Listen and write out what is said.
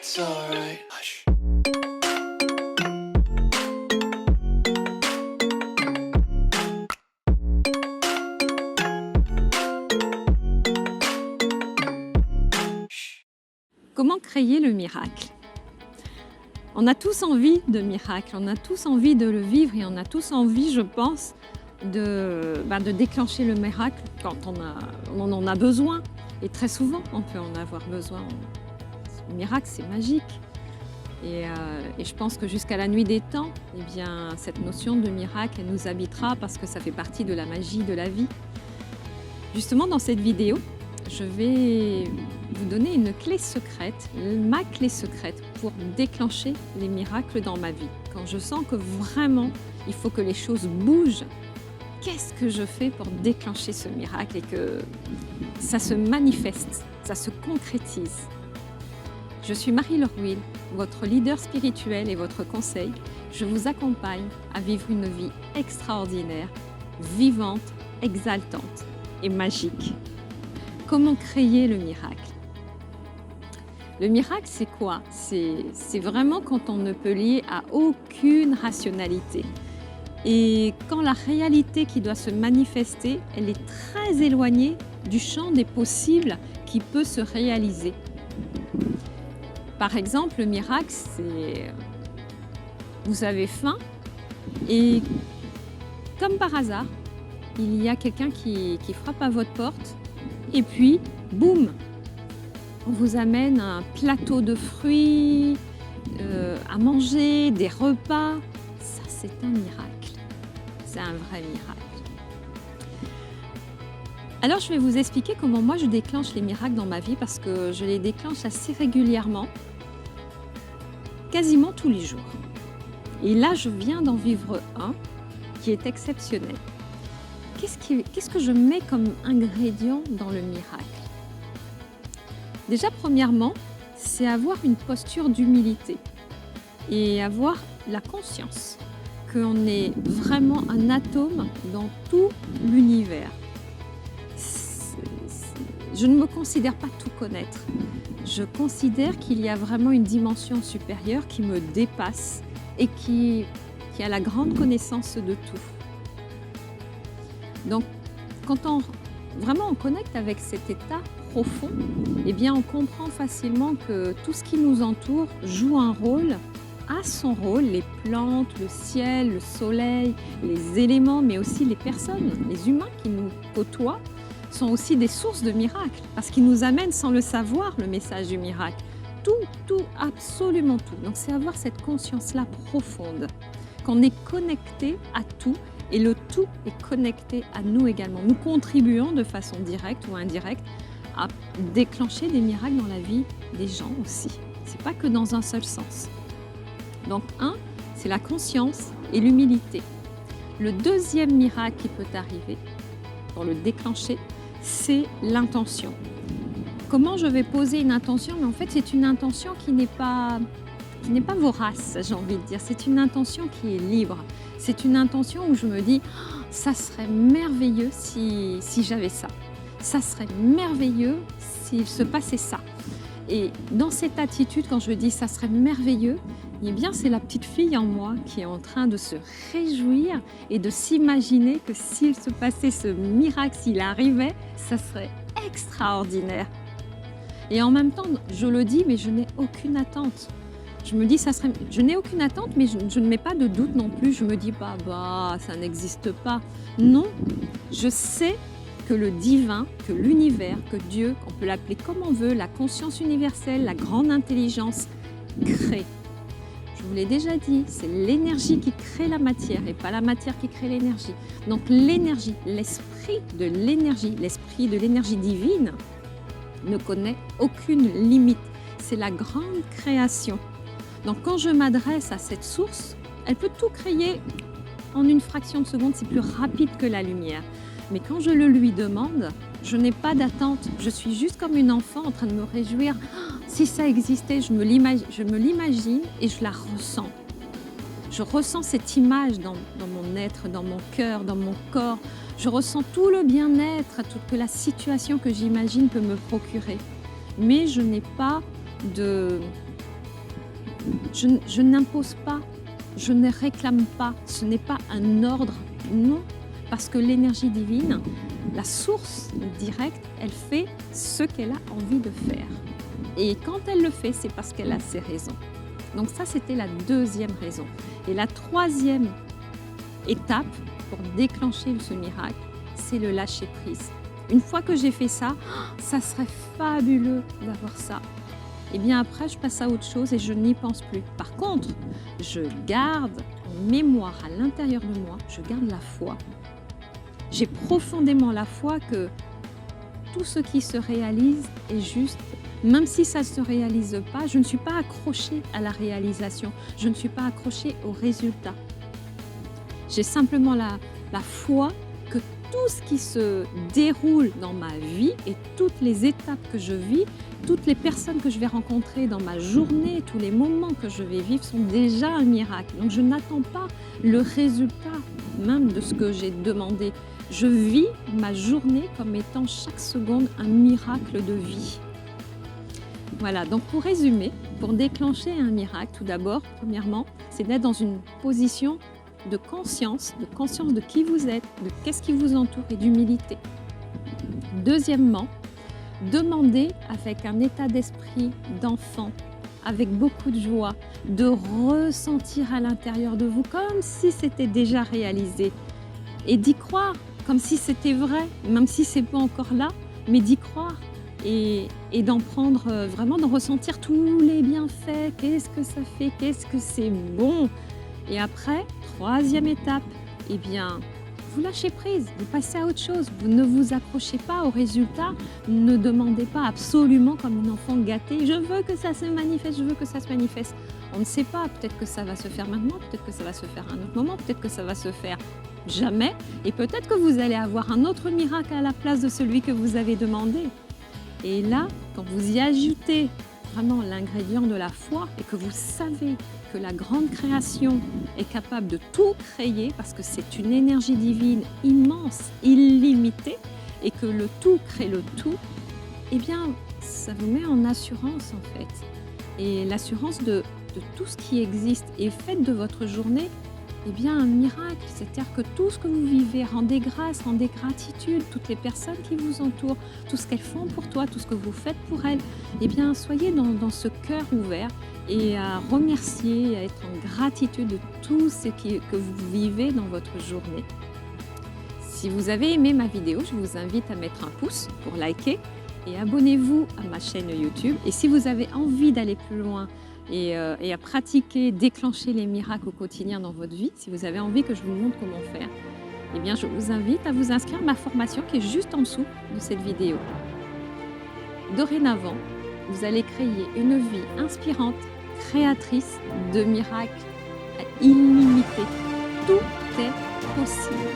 It's alright. Hush. Comment créer le miracle? On a tous envie de miracle, on a tous envie de le vivre et on a tous envie, je pense, de déclencher le miracle quand on en a besoin. Et très souvent, on peut en avoir besoin. Le miracle, c'est magique. Et je pense que jusqu'à la nuit des temps, eh bien, cette notion de miracle, elle nous habitera parce que ça fait partie de la magie de la vie. Justement, dans cette vidéo, je vais vous donner une clé secrète, ma clé secrète pour déclencher les miracles dans ma vie. Quand je sens que vraiment, il faut que les choses bougent, qu'est-ce que je fais pour déclencher ce miracle et que ça se manifeste, ça se concrétise? Je suis Marie-Laure Will, votre leader spirituel et votre conseil. Je vous accompagne à vivre une vie extraordinaire, vivante, exaltante et magique. Comment créer le miracle? Le miracle, c'est quoi? C'est vraiment quand on ne peut lier à aucune rationalité. Et quand la réalité qui doit se manifester, elle est très éloignée du champ des possibles qui peut se réaliser. Par exemple, le miracle, c'est vous avez faim et comme par hasard, il y a quelqu'un qui frappe à votre porte et puis, boum, on vous amène un plateau de fruits à manger, des repas. Ça, c'est un miracle. C'est un vrai miracle. Alors, je vais vous expliquer comment moi, je déclenche les miracles dans ma vie parce que je les déclenche assez régulièrement, quasiment tous les jours. Et là, je viens d'en vivre un qui est exceptionnel. Qu'est-ce que je mets comme ingrédient dans le miracle? Déjà, premièrement, c'est avoir une posture d'humilité et avoir la conscience qu'on est vraiment un atome dans tout l'univers. Je ne me considère pas tout connaître. Je considère qu'il y a vraiment une dimension supérieure qui me dépasse et qui a la grande connaissance de tout. Donc, quand on connecte avec cet état profond, eh bien, on comprend facilement que tout ce qui nous entoure joue un rôle, a son rôle, les plantes, le ciel, le soleil, les éléments, mais aussi les personnes, les humains qui nous côtoient, sont aussi des sources de miracles, parce qu'ils nous amènent sans le savoir le message du miracle. Tout, absolument tout. Donc, c'est avoir cette conscience-là profonde, qu'on est connecté à tout, et le tout est connecté à nous également. Nous contribuons de façon directe ou indirecte à déclencher des miracles dans la vie des gens aussi. C'est pas que dans un seul sens. Donc, c'est la conscience et l'humilité. Le deuxième miracle qui peut arriver, pour le déclencher, c'est l'intention. Comment je vais poser une intention? Mais en fait, c'est une intention qui n'est pas vorace, j'ai envie de dire. C'est une intention qui est libre. C'est une intention où je me dis oh, ça serait merveilleux si j'avais ça. Ça serait merveilleux s'il se passait ça. Et dans cette attitude, quand je dis ça serait merveilleux, eh bien c'est la petite fille en moi qui est en train de se réjouir et de s'imaginer que s'il se passait ce miracle, s'il arrivait, ça serait extraordinaire. Et en même temps, je le dis, mais je n'ai aucune attente. Je me dis, je n'ai aucune attente, mais je ne mets pas de doute non plus. Je me dis pas, ça n'existe pas. Non, je sais que le divin, que l'univers, que Dieu, on peut l'appeler comme on veut, la conscience universelle, la grande intelligence, crée. Je vous l'ai déjà dit, c'est l'énergie qui crée la matière et pas la matière qui crée l'énergie. Donc l'énergie, l'esprit de l'énergie divine ne connaît aucune limite. C'est la grande création. Donc quand je m'adresse à cette source, elle peut tout créer en une fraction de seconde, c'est plus rapide que la lumière. Mais quand je le lui demande, je n'ai pas d'attente. Je suis juste comme une enfant en train de me réjouir. Oh, si ça existait, je me l'imagine et je la ressens. Je ressens cette image dans mon être, dans mon cœur, dans mon corps. Je ressens tout le bien-être que la situation que j'imagine peut me procurer. Mais je n'ai pas Je n'impose pas, je ne réclame pas, ce n'est pas un ordre, non. Parce que l'énergie divine, la source directe, elle fait ce qu'elle a envie de faire. Et quand elle le fait, c'est parce qu'elle a ses raisons. Donc ça, c'était la deuxième raison. Et la troisième étape pour déclencher ce miracle, c'est le lâcher prise. Une fois que j'ai fait ça, ça serait fabuleux d'avoir ça. Et bien après, je passe à autre chose et je n'y pense plus. Par contre, je garde en mémoire à l'intérieur de moi, je garde la foi. J'ai profondément la foi que tout ce qui se réalise est juste. Même si ça ne se réalise pas, je ne suis pas accrochée à la réalisation. Je ne suis pas accrochée au résultat. J'ai simplement la foi que tout ce qui se déroule dans ma vie et toutes les étapes que je vis, toutes les personnes que je vais rencontrer dans ma journée, tous les moments que je vais vivre sont déjà un miracle. Donc je n'attends pas le résultat même de ce que j'ai demandé. Je vis ma journée comme étant chaque seconde un miracle de vie. Voilà, donc pour résumer, pour déclencher un miracle, tout d'abord, premièrement, c'est d'être dans une position de conscience de qui vous êtes, de qu'est-ce qui vous entoure et d'humilité. Deuxièmement, demandez avec un état d'esprit d'enfant, avec beaucoup de joie, de ressentir à l'intérieur de vous comme si c'était déjà réalisé et d'y croire comme si c'était vrai, même si c'est pas encore là, mais d'y croire et d'en prendre vraiment, d'en ressentir tous les bienfaits, qu'est-ce que ça fait, qu'est-ce que c'est bon. Et après, troisième étape, eh bien, vous lâchez prise, vous passez à autre chose, vous ne vous accrochez pas au résultat, ne demandez pas absolument comme une enfant gâtée, je veux que ça se manifeste, je veux que ça se manifeste. On ne sait pas, peut-être que ça va se faire maintenant, peut-être que ça va se faire à un autre moment, peut-être que ça va se faire jamais, et peut-être que vous allez avoir un autre miracle à la place de celui que vous avez demandé. Et là, quand vous y ajoutez vraiment l'ingrédient de la foi et que vous savez que la grande création est capable de tout créer parce que c'est une énergie divine immense, illimitée et que le tout crée le tout, eh bien, ça vous met en assurance en fait. Et l'assurance de tout ce qui existe et faites de votre journée eh bien, un miracle. C'est-à-dire que tout ce que vous vivez, rendez grâce, rendez gratitude, toutes les personnes qui vous entourent, tout ce qu'elles font pour toi, tout ce que vous faites pour elles, eh bien, soyez dans ce cœur ouvert et à remercier, à être en gratitude de tout ce que vous vivez dans votre journée. Si vous avez aimé ma vidéo, je vous invite à mettre un pouce pour liker et abonnez-vous à ma chaîne YouTube. Et si vous avez envie d'aller plus loin et à pratiquer, déclencher les miracles au quotidien dans votre vie, si vous avez envie que je vous montre comment faire, eh bien, je vous invite à vous inscrire à ma formation qui est juste en dessous de cette vidéo. Dorénavant, vous allez créer une vie inspirante, créatrice de miracles illimités. Tout est possible.